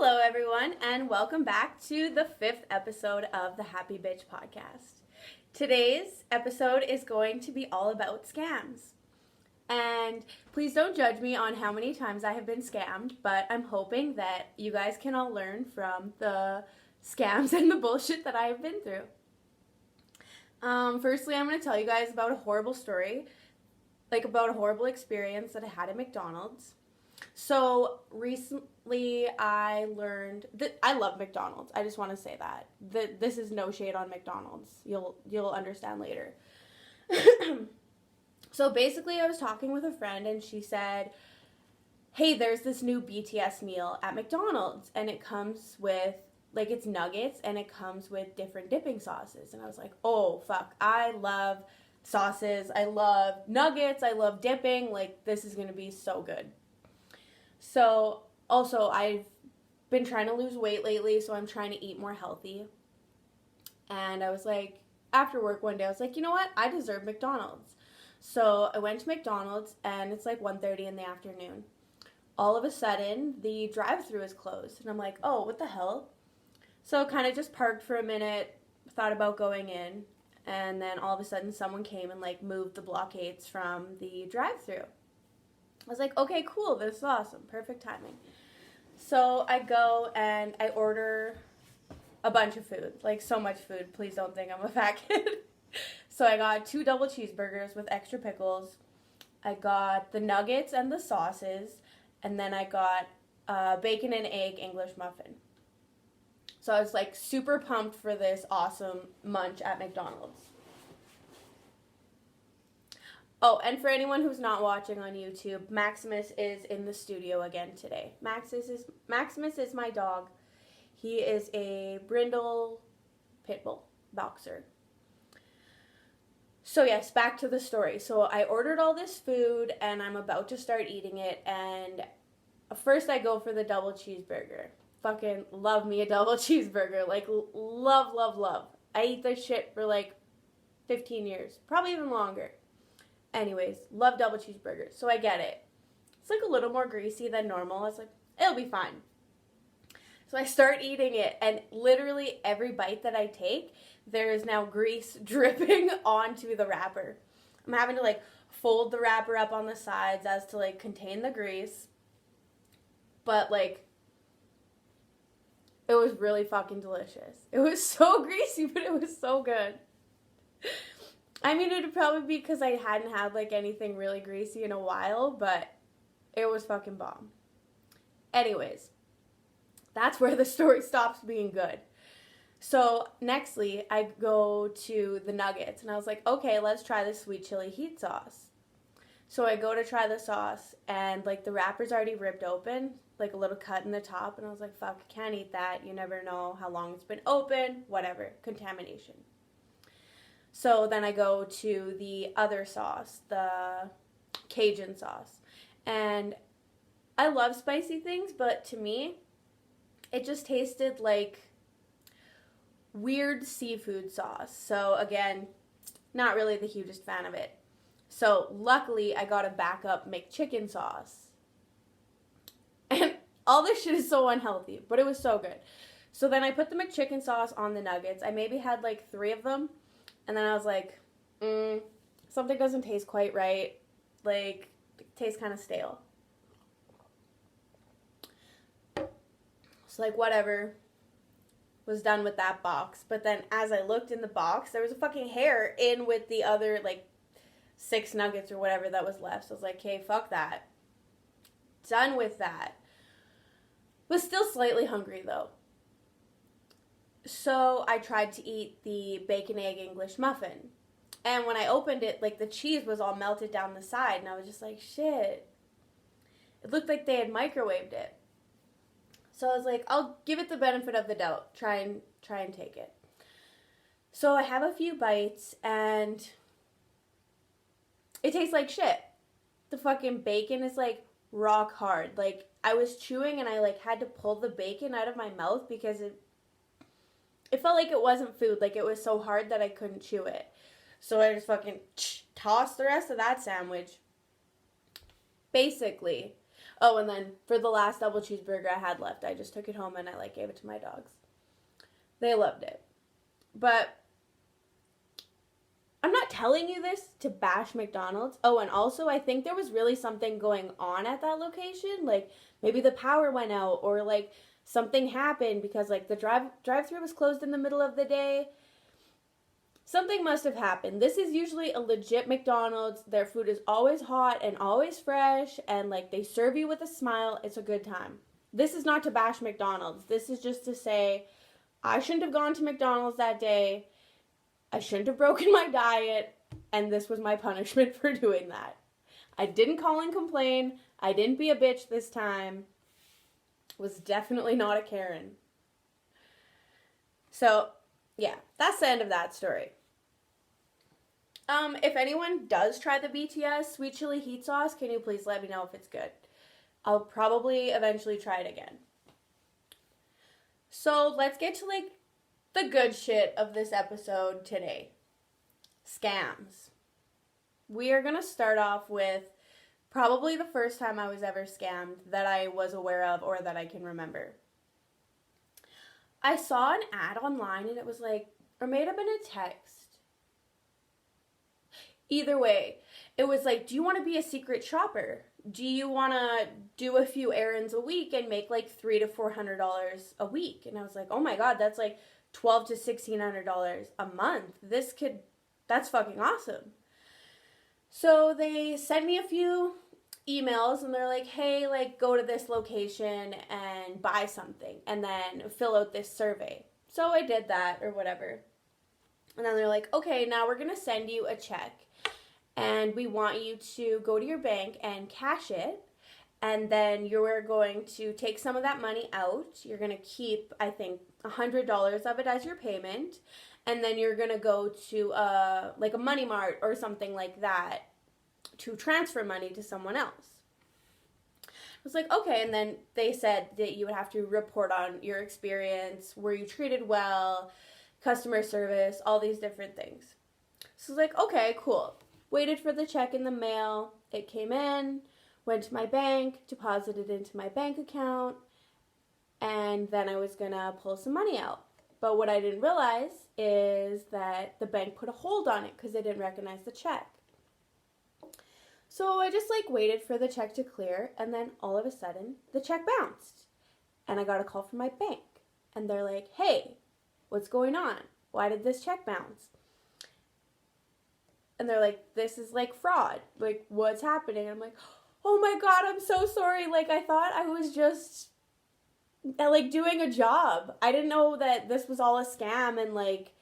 Hello, everyone, and welcome back to the 5th episode of the HappyBitch podcast. Today's episode is going to be all about scams. And please don't judge me on how many times I have been scammed, but I'm hoping that you guys can all learn from the scams and the bullshit that I have been through. Firstly, I'm going to tell you guys about a horrible story, about a horrible experience that I had at McDonald's. So recently I learned that I love McDonald's. I just want to say that. This is no shade on McDonald's. You'll understand later. So basically I was talking with a friend and she said, hey, there's this new BTS meal at McDonald's and it comes with, it's nuggets and it comes with different dipping sauces. And I was like, oh, fuck, I love sauces. I love nuggets. I love dipping. This is going to be so good. So, also, I've been trying to lose weight lately, so I'm trying to eat more healthy. And I was like, after work one day, I was like, you know what? I deserve McDonald's. So, I went to McDonald's, and it's 1:30 in the afternoon. All of a sudden, the drive-thru is closed. And I'm like, oh, what the hell? So, kind of just parked for a minute, thought about going in, and then all of a sudden, someone came and, moved the blockades from the drive-thru. I was like, okay, cool, this is awesome, perfect timing. So I go and I order a bunch of food, so much food, please don't think I'm a fat kid. So I got 2 double cheeseburgers with extra pickles, I got the nuggets and the sauces, and then I got bacon and egg English muffin. So I was super pumped for this awesome munch at McDonald's. Oh, and for anyone who's not watching on YouTube, Maximus is in the studio again today. Maximus is my dog. He is a brindle pit bull boxer. So yes, back to the story. So I ordered all this food and I'm about to start eating it, and first I go for the double cheeseburger. Fucking love me a double cheeseburger. Love, love, love. I eat this shit for 15 years, probably even longer. Anyways, love double cheeseburgers, so I get it. It's a little more greasy than normal. I was like, it'll be fine. So I start eating it, and literally every bite that I take, there is now grease dripping onto the wrapper. I'm having to fold the wrapper up on the sides as to contain the grease. But it was really fucking delicious. It was so greasy, but it was so good. I mean, it would probably be because I hadn't had, anything really greasy in a while, but it was fucking bomb. Anyways, that's where the story stops being good. So, nextly, I go to the nuggets, and I was like, okay, let's try the sweet chili heat sauce. So I go to try the sauce, and, the wrapper's already ripped open, a little cut in the top, and I was like, fuck, I can't eat that. You never know how long it's been open, whatever, contamination. So then I go to the other sauce, the Cajun sauce. And I love spicy things, but to me, it just tasted like weird seafood sauce. So again, not really the hugest fan of it. So luckily, I got a backup McChicken sauce. And all this shit is so unhealthy, but it was so good. So then I put the McChicken sauce on the nuggets. I maybe had 3 of them. And then I was like, something doesn't taste quite right. It tastes kind of stale. So whatever. Was done with that box. But then as I looked in the box, there was a fucking hair in with the other, 6 nuggets or whatever that was left. So I was like, okay, fuck that. Done with that. Was still slightly hungry, though. So I tried to eat the bacon egg English muffin. And when I opened it, the cheese was all melted down the side. And I was just like, shit. It looked like they had microwaved it. So I was like, I'll give it the benefit of the doubt. Try and take it. So I have a few bites, and it tastes like shit. The fucking bacon is, rock hard. I was chewing, and I, had to pull the bacon out of my mouth because it felt like it wasn't food. It was so hard that I couldn't chew it. So I just fucking tossed the rest of that sandwich. Basically, Oh, and then for the last double cheeseburger I had left, I just took it home and I like gave it to my dogs. They loved it. But I'm not telling you this to bash McDonald's. Oh, and also I think there was really something going on at that location. Like maybe the power went out or like something happened because like the drive-through was closed in the middle of the day. Something must have happened. This is usually a legit McDonald's. Their food is always hot and always fresh and like they serve you with a smile. It's a good time. This is not to bash McDonald's. This is just to say I shouldn't have gone to McDonald's that day. I shouldn't have broken my diet, and this was my punishment for doing that. I didn't call and complain. I didn't be a bitch this time. Was definitely not a Karen. So, yeah, that's the end of that story. If anyone does try the BTS sweet chili heat sauce, can you please let me know if it's good? I'll probably eventually try it again. So, let's get to, like, the good shit of this episode today. Scams. We are going to start off with probably the first time I was ever scammed that I was aware of or that I can remember. I saw an ad online and it was like, or may have been a text. Either way, it was like, do you want to be a secret shopper? Do you want to do a few errands a week and make like $300 to $400 a week? And I was like, oh my God, that's like $1,200 to $1,600 a month. That's fucking awesome. So they sent me a few emails and they're like, hey, like go to this location and buy something and then fill out this survey. So I did that or whatever. And then they're like, okay, now we're going to send you a check and we want you to go to your bank and cash it. And then you're going to take some of that money out. You're going to keep, I think, $100 of it as your payment. And then you're going to go to like a money mart or something like that to transfer money to someone else. I was like, okay. And then they said that you would have to report on your experience. Were you treated well? Customer service, all these different things. So I was like, okay, cool. Waited for the check in the mail. It came in. Went to my bank, deposited into my bank account, and then I was going to pull some money out. But what I didn't realize is that the bank put a hold on it because they didn't recognize the check. So I just like waited for the check to clear, and then all of a sudden, the check bounced. And I got a call from my bank, and they're like, hey, what's going on? Why did this check bounce? And they're like, this is like fraud. Like, what's happening? And I'm like, oh my God, I'm so sorry. Like, I thought I was just, like, doing a job. I didn't know that this was all a scam. And, like,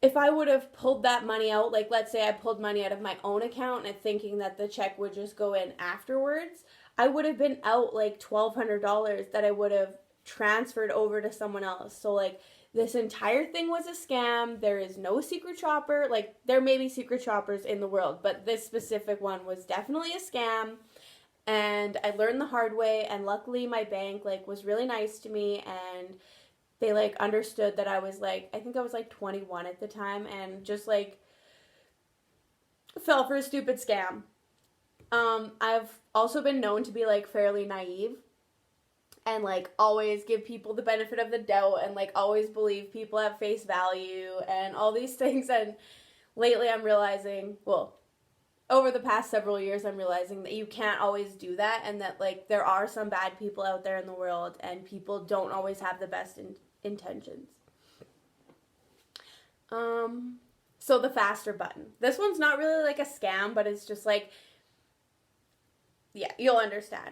if I would have pulled that money out, like, let's say I pulled money out of my own account and thinking that the check would just go in afterwards, I would have been out, like, $1,200 that I would have transferred over to someone else. So, like, this entire thing was a scam. There is no secret shopper. Like, there may be secret shoppers in the world, but this specific one was definitely a scam. And I learned the hard way, and luckily my bank, like, was really nice to me, and they, like, understood that I was, like, I think I was, like, 21 at the time, and just, like, fell for a stupid scam. I've also been known to be, like, fairly naive. And, like, always give people the benefit of the doubt and, like, always believe people have face value and all these things. And lately I'm realizing, well, over the past several years, I'm realizing that you can't always do that and that, like, there are some bad people out there in the world and people don't always have the best intentions. So the faster button. This one's not really, like, a scam, but it's just, like, yeah, you'll understand.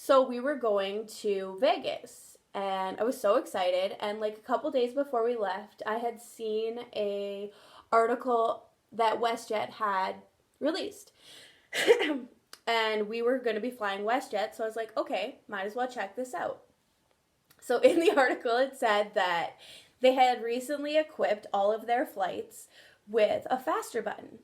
So we were going to Vegas, and I was so excited, and like a couple days before we left, I had seen a article that WestJet had released, and we were going to be flying WestJet, so I was like, okay, might as well check this out. So in the article, it said that they had recently equipped all of their flights with a faster button,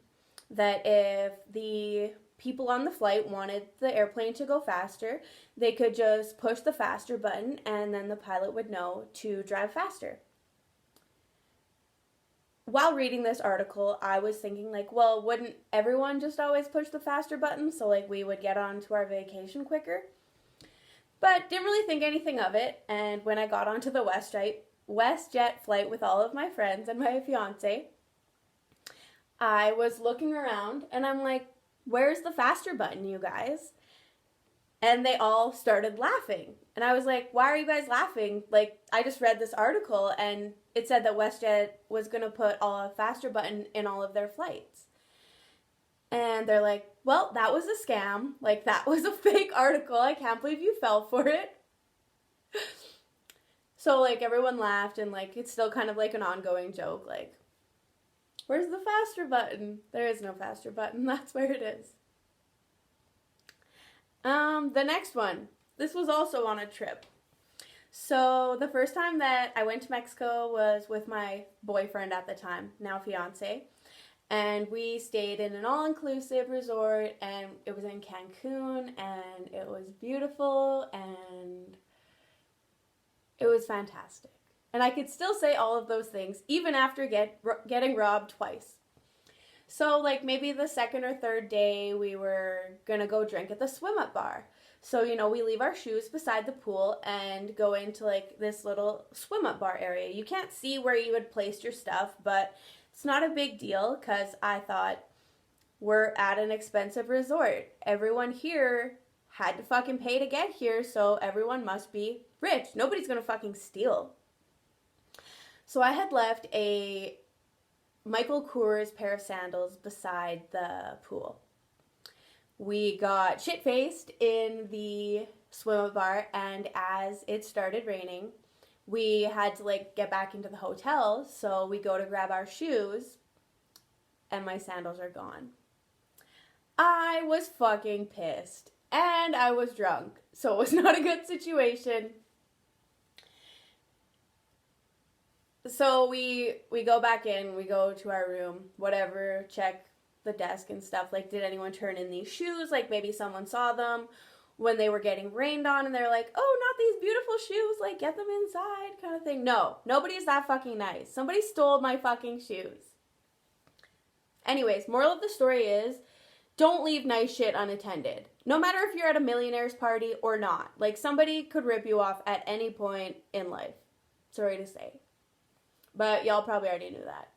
that if the people on the flight wanted the airplane to go faster, they could just push the faster button and then the pilot would know to drive faster. while reading this article, I was thinking, like, well, wouldn't everyone just always push the faster button so, like, we would get on to our vacation quicker? But didn't really think anything of it. And when I got onto the WestJet flight with all of my friends and my fiance, I was looking around and I'm like, where's the faster button, you guys? And they all started laughing. And I was like, why are you guys laughing? Like, I just read this article and it said that WestJet was going to put a faster button in all of their flights. And they're like, well, that was a scam. Like, that was a fake article. I can't believe you fell for it. So, like, everyone laughed and, like, it's still kind of like an ongoing joke. Like, where's the faster button? There is no faster button. That's where it is. The next one. This was also on a trip. So the first time that I went to Mexico was with my boyfriend at the time, now fiance. And we stayed in an all-inclusive resort, and it was in Cancun, and it was beautiful, and it was fantastic. And I could still say all of those things, even after getting robbed twice. So, like, maybe the second or third day, we were going to go drink at the swim-up bar. So, you know, we leave our shoes beside the pool and go into, like, this little swim-up bar area. You can't see where you had placed your stuff, but it's not a big deal because I thought, we're at an expensive resort. Everyone here had to fucking pay to get here, so everyone must be rich. Nobody's going to fucking steal. So I had left a Michael Kors pair of sandals beside the pool. We got shit-faced in the swim-up bar, and as it started raining, we had to, like, get back into the hotel, so we go to grab our shoes, and my sandals are gone. I was fucking pissed, and I was drunk, so it was not a good situation. So we go back in, we go to our room, whatever, check the desk and stuff. Like, did anyone turn in these shoes? Like, maybe someone saw them when they were getting rained on and they're like, oh, not these beautiful shoes, like, get them inside kind of thing. No, nobody's that fucking nice. Somebody stole my fucking shoes. Anyways, moral of the story is, don't leave nice shit unattended. No matter if you're at a millionaire's party or not. Like, somebody could rip you off at any point in life. Sorry to say. But y'all probably already knew that.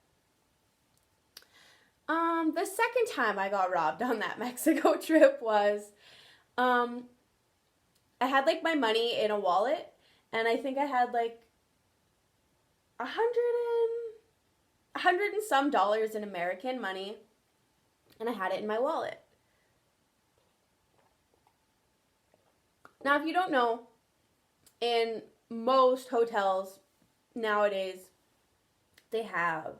The second time I got robbed on that Mexico trip was, I had, like, my money in a wallet, and I think I had, like, $100 and some dollars in American money, and I had it in my wallet. Now, if you don't know, in most hotels nowadays, they have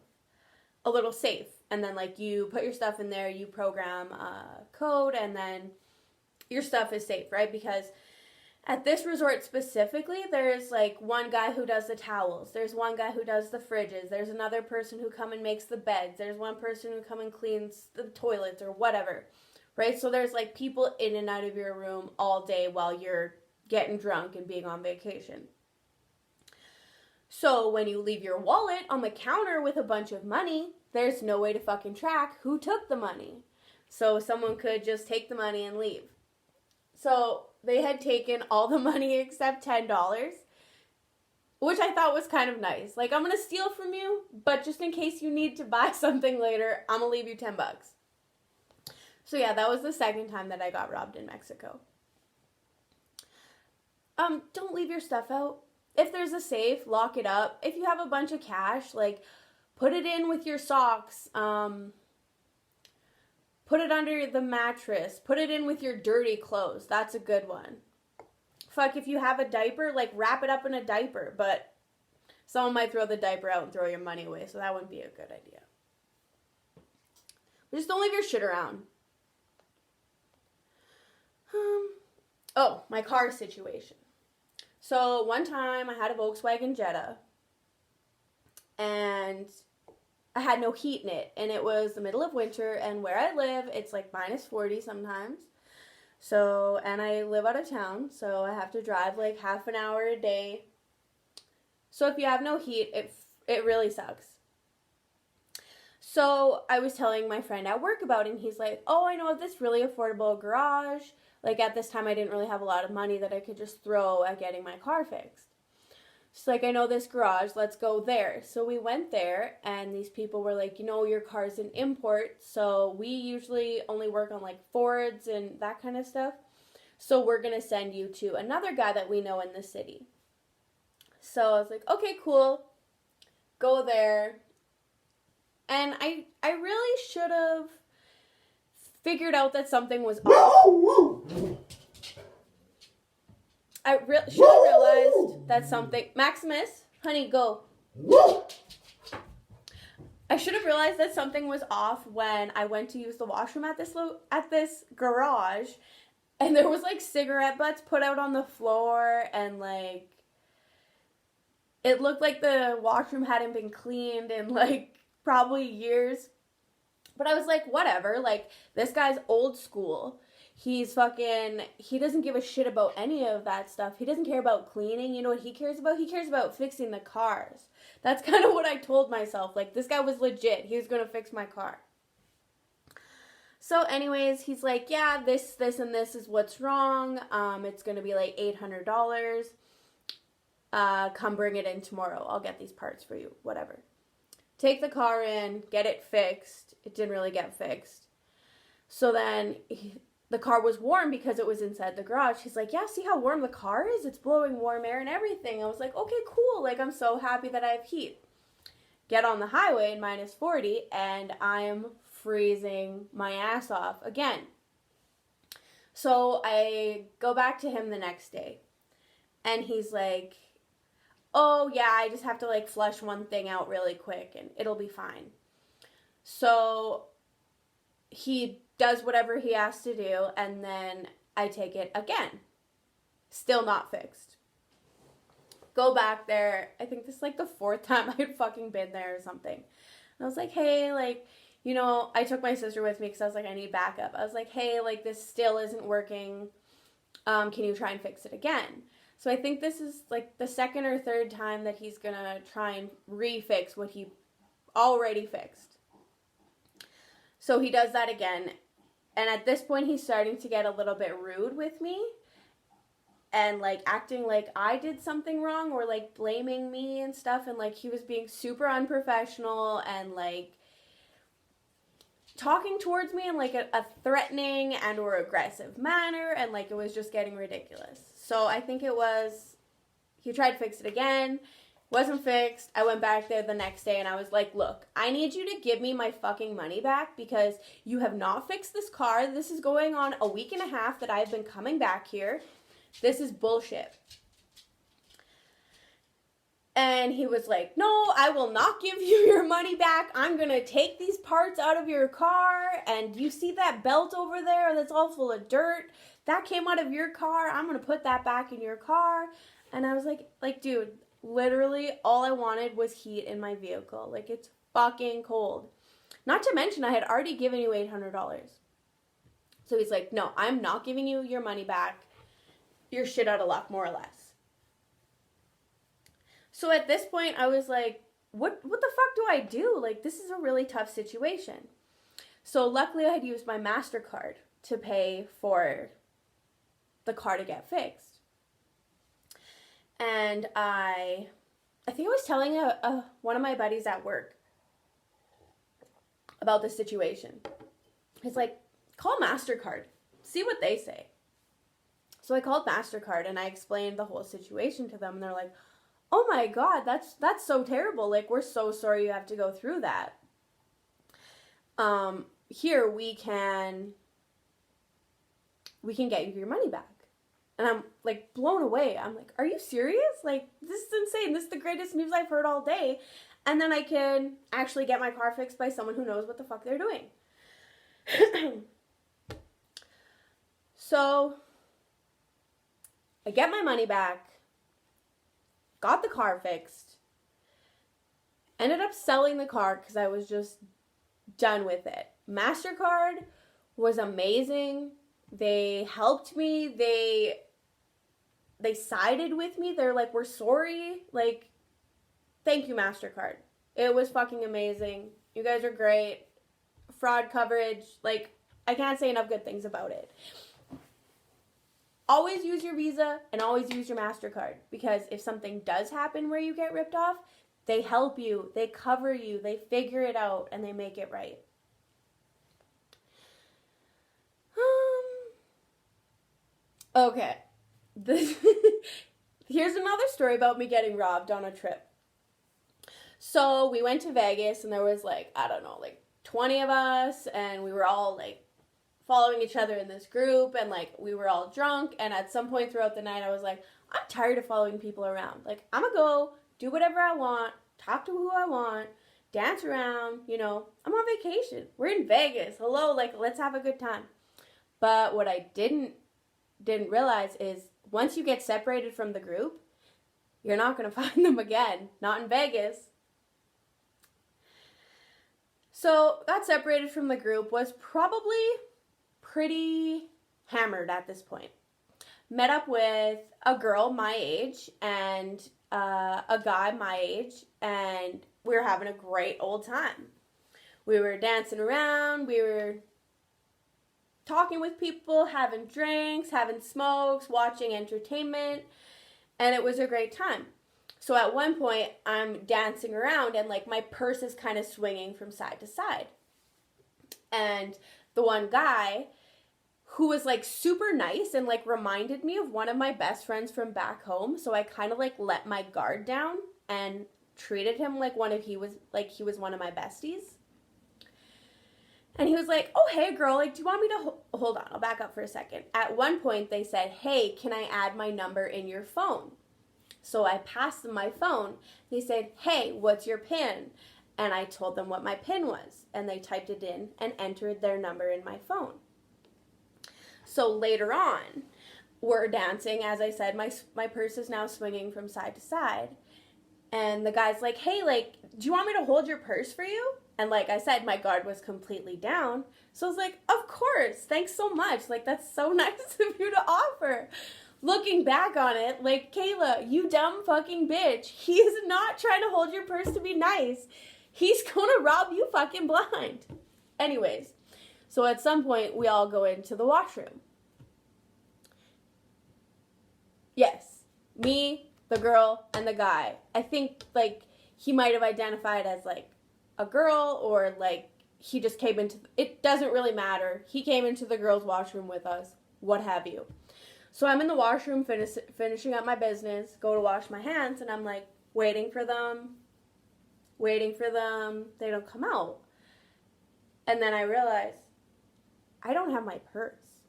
a little safe, and then, like, you put your stuff in there, you program a code, and then your stuff is safe, right? Because at this resort specifically, there's, like, one guy who does the towels, there's one guy who does the fridges, there's another person who come and makes the beds, there's one person who come and cleans the toilets or whatever, right? So there's, like, people in and out of your room all day while you're getting drunk and being on vacation. So when you leave your wallet on the counter with a bunch of money, there's no way to fucking track who took the money. So someone could just take the money and leave. So they had taken all the money except $10, which I thought was kind of nice. Like, I'm going to steal from you, but just in case you need to buy something later, I'm going to leave you $10. So yeah, that was the second time that I got robbed in Mexico. Don't leave your stuff out. If there's a safe, lock it up. If you have a bunch of cash, like, put it in with your socks. Put it under the mattress. Put it in with your dirty clothes. That's a good one. Fuck, if you have a diaper, like, wrap it up in a diaper. But someone might throw the diaper out and throw your money away, so that wouldn't be a good idea. But just don't leave your shit around. Oh, my car situation. So one time I had a Volkswagen Jetta and I had no heat in it, and it was the middle of winter, and where I live, it's like minus 40 sometimes. So, and I live out of town, so I have to drive like half an hour a day. So if you have no heat, it really sucks. So I was telling my friend at work about it, and he's like, oh, I know this really affordable garage. Like, at this time, I didn't really have a lot of money that I could just throw at getting my car fixed. She's like, I know this garage, let's go there. So we went there, and these people were like, your car's an import, so we usually only work on, like, Fords and that kind of stuff. So we're going to send you to another guy that we know in the city. So I was like, okay, cool. Go there. And I really should have figured out that something was off. I should have realized that something... Maximus, honey, go. I should have realized that something was off when I went to use the washroom at this garage, and there was, like, cigarette butts put out on the floor, and, like, it looked like the washroom hadn't been cleaned in, like, probably years. But I was like, whatever, like, this guy's old school. He doesn't give a shit about any of that stuff. He doesn't care about cleaning. You know what he cares about? He cares about fixing the cars. That's kind of what I told myself. Like, this guy was legit. He was going to fix my car. So anyways, he's like, yeah, this, and this is what's wrong. It's going to be like $800. Come bring it in tomorrow. I'll get these parts for you. Whatever. Take the car in, get it fixed. It didn't really get fixed. So then the car was warm because it was inside the garage. He's like, yeah, see how warm the car is? It's blowing warm air and everything. I was like, okay, cool. Like, I'm so happy that I have heat. Get on the highway in -40, and I'm freezing my ass off again. So I go back to him the next day, and he's like, oh, yeah, I just have to, like, flush one thing out really quick, and it'll be fine. So he does whatever he has to do, and then I take it again. Still not fixed. Go back there. I think this is, like, the 4th time I had fucking been there or something. And I was like, hey, like, I took my sister with me because I was like, I need backup. I was like, hey, like, this still isn't working. Can you try and fix it again? So I think this is, like, the 2nd or 3rd time that he's going to try and refix what he already fixed. So he does that again. And at this point, he's starting to get a little bit rude with me. And, like, acting like I did something wrong or, like, blaming me and stuff. And, like, he was being super unprofessional and, like, talking towards me in, like, a threatening and or aggressive manner. And, like, it was just getting ridiculous. So I think he tried to fix it again. Wasn't fixed. I went back there the next day and I was like, look, I need you to give me my fucking money back because you have not fixed this car. This is going on a week and a half that I've been coming back here. This is bullshit. And he was like, no, I will not give you your money back. I'm going to take these parts out of your car. And you see that belt over there that's all full of dirt? That came out of your car. I'm going to put that back in your car. And I was like, dude, literally all I wanted was heat in my vehicle. Like, it's fucking cold. Not to mention, I had already given you $800. So he's like, no, I'm not giving you your money back. You're shit out of luck, more or less. So at this point, I was like, what the fuck do I do? Like, this is a really tough situation. So luckily, I had used my MasterCard to pay for the car to get fixed. And I think I was telling one of my buddies at work about this situation. He's like, call MasterCard. See what they say. So I called MasterCard and I explained the whole situation to them. And they're like, oh my God, that's so terrible. Like, we're so sorry you have to go through that. Here, we can get you your money back. And I'm, like, blown away. I'm like, are you serious? Like, this is insane. This is the greatest news I've heard all day. And then I can actually get my car fixed by someone who knows what the fuck they're doing. So, I get my money back. Got the car fixed. Ended up selling the car because I was just done with it. MasterCard was amazing. They helped me. They sided with me. They're like, we're sorry. Like, thank you, MasterCard. It was fucking amazing. You guys are great. Fraud coverage, like, I can't say enough good things about it. Always use your Visa and always use your MasterCard, because if something does happen where you get ripped off, they help you, they cover you, they figure it out, and they make it right. Okay. Here's another story about me getting robbed on a trip. So we went to Vegas, and there was like, I don't know, like 20 of us, and we were all like following each other in this group, and like we were all drunk, and at some point throughout the night I was like, I'm tired of following people around. Like, I'm gonna go do whatever I want, talk to who I want, dance around, you know, I'm on vacation. We're in Vegas. Hello, like, let's have a good time. But what I didn't realize is once you get separated from the group, you're not gonna find them again. Not in Vegas. So got separated from the group, was probably pretty hammered at this point. Met up with a girl my age and a guy my age, and we were having a great old time. We were dancing around, we were talking with people, having drinks, having smokes, watching entertainment, and it was a great time. So at one point, I'm dancing around, and like my purse is kind of swinging from side to side. And the one guy, who was like super nice and like reminded me of one of my best friends from back home, so I kind of like let my guard down and treated him like he was one of my besties. And he was like, oh, hey girl, like, do you want me to hold on, I'll back up for a second. At one point they said, hey, can I add my number in your phone? So I passed them my phone. They said, hey, what's your PIN? And I told them what my PIN was, and they typed it in and entered their number in my phone. So later on, we're dancing. As I said, my purse is now swinging from side to side. And the guy's like, hey, like, do you want me to hold your purse for you? And like I said, my guard was completely down. So I was like, of course, thanks so much. Like, that's so nice of you to offer. Looking back on it, like, Kayla, you dumb fucking bitch. He is not trying to hold your purse to be nice. He's gonna rob you fucking blind. Anyways, so at some point, we all go into the washroom. Yes, me, the girl, and the guy. I think, like, he might have identified as, like, a girl, or, like, he just came into... It doesn't really matter. He came into the girls' washroom with us, what have you. So I'm in the washroom finishing up my business, go to wash my hands, and I'm, like, waiting for them. They don't come out. And then I realize, I don't have my purse.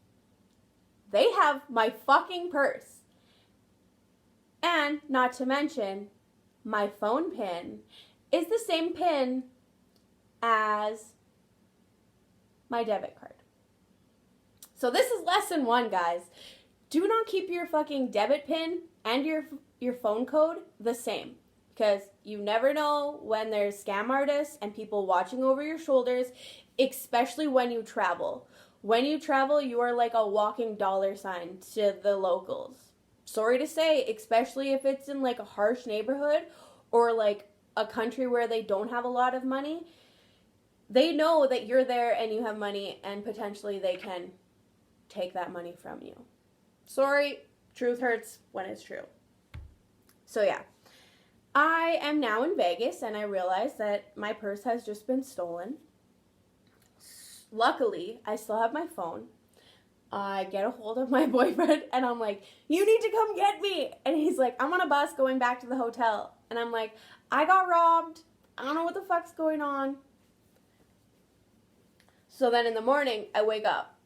They have my fucking purse. And, not to mention, my phone PIN is the same PIN as my debit card. So this is lesson 1, guys. Do not keep your fucking debit PIN and your phone code the same. Because you never know when there's scam artists and people watching over your shoulders, especially when you travel. When you travel, you are like a walking dollar sign to the locals. Sorry to say, especially if it's in like a harsh neighborhood or like a country where they don't have a lot of money. They know that you're there and you have money, and potentially they can take that money from you. Sorry, truth hurts when it's true. So yeah, I am now in Vegas, and I realize that my purse has just been stolen. Luckily, I still have my phone. I get a hold of my boyfriend, and I'm like, you need to come get me. And he's like, I'm on a bus going back to the hotel. And I'm like, I got robbed. I don't know what the fuck's going on. So then in the morning, I wake up.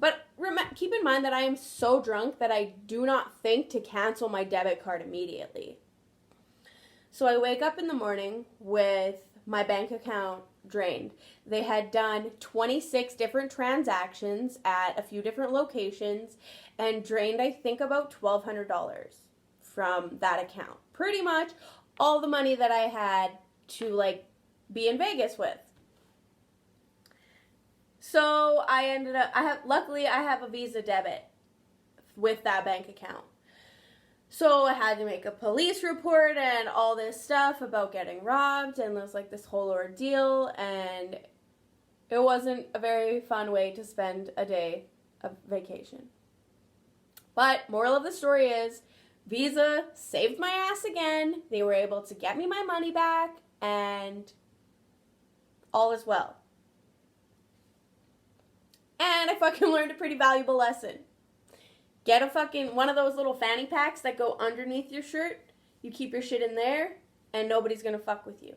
But keep in mind that I am so drunk that I do not think to cancel my debit card immediately. So I wake up in the morning with my bank account drained. They had done 26 different transactions at a few different locations and drained, I think, about $1,200 from that account. Pretty much all the money that I had to, like, be in Vegas with. So luckily I have a Visa debit with that bank account. So I had to make a police report and all this stuff about getting robbed, and it was like this whole ordeal, and it wasn't a very fun way to spend a day of vacation. But moral of the story is, Visa saved my ass again. They were able to get me my money back, and all is well. And I fucking learned a pretty valuable lesson. Get a fucking one of those little fanny packs that go underneath your shirt. You keep your shit in there, and nobody's gonna fuck with you.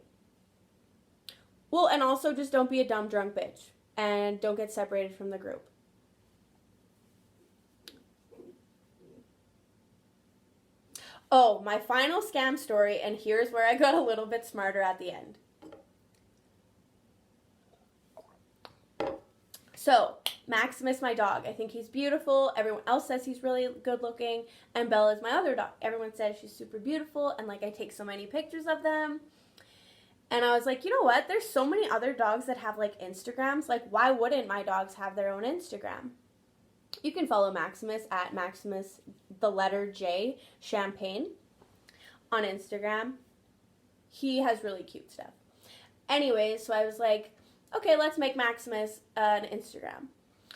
Well, and also just don't be a dumb drunk bitch, and don't get separated from the group. Oh, my final scam story, and here's where I got a little bit smarter at the end. So, Maximus, my dog, I think he's beautiful. Everyone else says he's really good looking. And Bella is my other dog. Everyone says she's super beautiful, and like I take so many pictures of them. And I was like, you know what? There's so many other dogs that have like Instagrams. Like, why wouldn't my dogs have their own Instagram? You can follow Maximus at Maximus, the letter J, Champagne on Instagram. He has really cute stuff. Anyways, so I was like, okay, let's make Maximus an Instagram.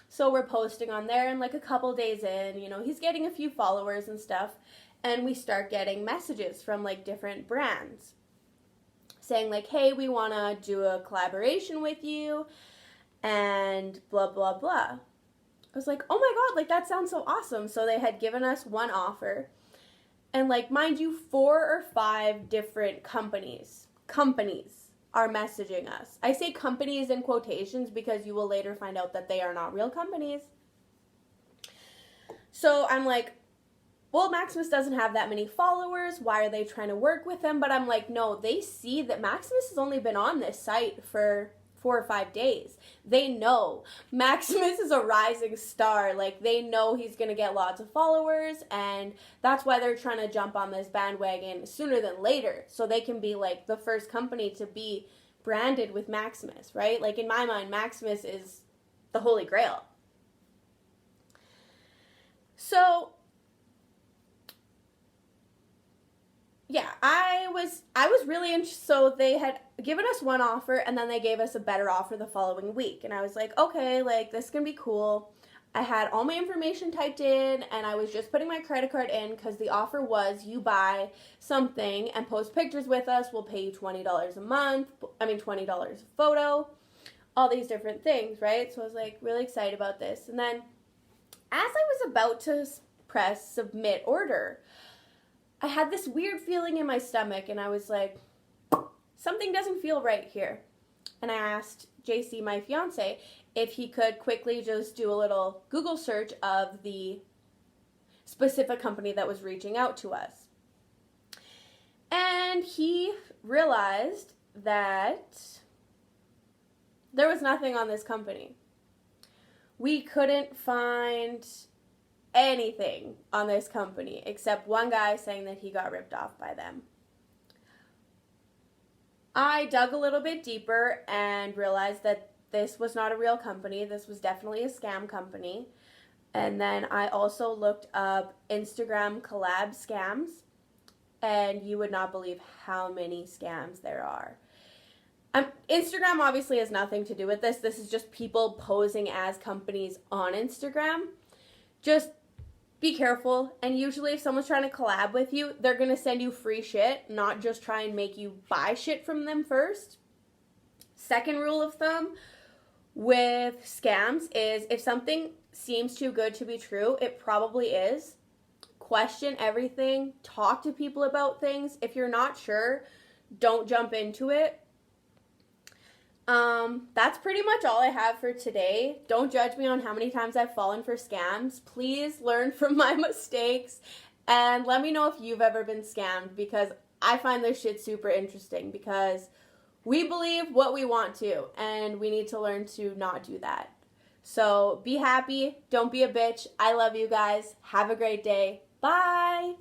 So we're posting on there, and like a couple days in, you know, he's getting a few followers and stuff, and we start getting messages from like different brands saying like, hey, we want to do a collaboration with you, and blah, blah, blah. I was like, oh my god, like that sounds so awesome. So they had given us one offer, and like, mind you, 4 or 5 different companies are messaging us. I say companies in quotations because you will later find out that they are not real companies. So I'm like, well, Maximus doesn't have that many followers. Why are they trying to work with him? But I'm like, no, they see that Maximus has only been on this site for 4 or 5 days. They know Maximus is a rising star. Like, they know he's going to get lots of followers, and that's why they're trying to jump on this bandwagon sooner than later, so they can be like the first company to be branded with Maximus, right? Like, in my mind, Maximus is the holy grail. So yeah, I was really interested. So they had given us one offer, and then they gave us a better offer the following week. And I was like, okay, like, this is going to be cool. I had all my information typed in, and I was just putting my credit card in because the offer was, you buy something and post pictures with us, we'll pay you $20 a month. $20 a photo, all these different things, right? So I was like really excited about this. And then as I was about to press submit order, I had this weird feeling in my stomach, and I was like, something doesn't feel right here. And I asked JC, my fiance, if he could quickly just do a little Google search of the specific company that was reaching out to us. And he realized that there was nothing on this company. We couldn't find anything on this company except one guy saying that he got ripped off by them. I dug a little bit deeper and realized that this was not a real company. This was definitely a scam company. And then I also looked up Instagram collab scams, and you would not believe how many scams there are. Instagram obviously has nothing to do with this. This is just people posing as companies on Instagram. Just be careful. And usually if someone's trying to collab with you, they're going to send you free shit, not just try and make you buy shit from them first. Second rule of thumb with scams is if something seems too good to be true, it probably is. Question everything. Talk to people about things. If you're not sure, don't jump into it. That's pretty much all I have for today. Don't judge me on how many times I've fallen for scams. Please learn from my mistakes and let me know if you've ever been scammed, because I find this shit super interesting, because we believe what we want to, and we need to learn to not do that. So be happy. Don't be a bitch. I love you guys. Have a great day. Bye.